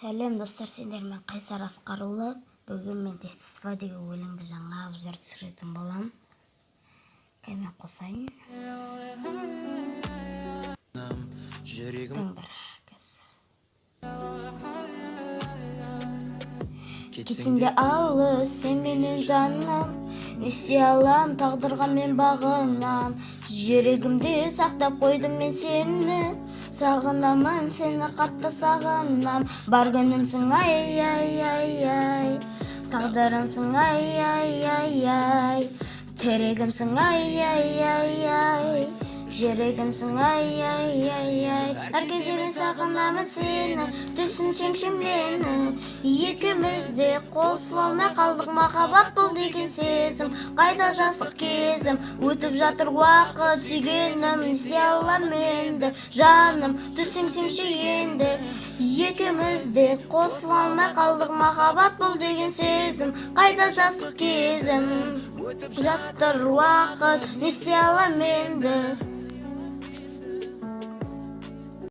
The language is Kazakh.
Сәлем достар, сендермен Қайсар Асқарұлы. Бүгін мен детство деген өлеңді жаңа обзор түсіретін болам. Кәме қосайын. Тыңдар кәз. Кетсеңде алыс сен менің жаным, не істей алам, тағдырға мен бағынам. Жүрегімде сақтап қойдым мен сені, сағынамын сені қатты сағынам. Бар күнімсің ай ай ай ай, тағдырымсың ай ай ай ай, терегімсің ай ай ай ай, жүрегімсің ай ай ай ай. Әр кезде мен сағынамын сені, түсінсеңші мені. Екеуміз де қосыла алмай қалдық, махаббат бұл деген сезім. Қайда жастық кезім, өтіп жатыр уақыт, сүйгенім істей алам енді. Жаным, түсінсеңші енді. Екеуміз де қосыла алмай қалдық, махаббат бұл деген сезім. Қайда жастық кезім, өтіп жатыр уақыт, істей алам енді.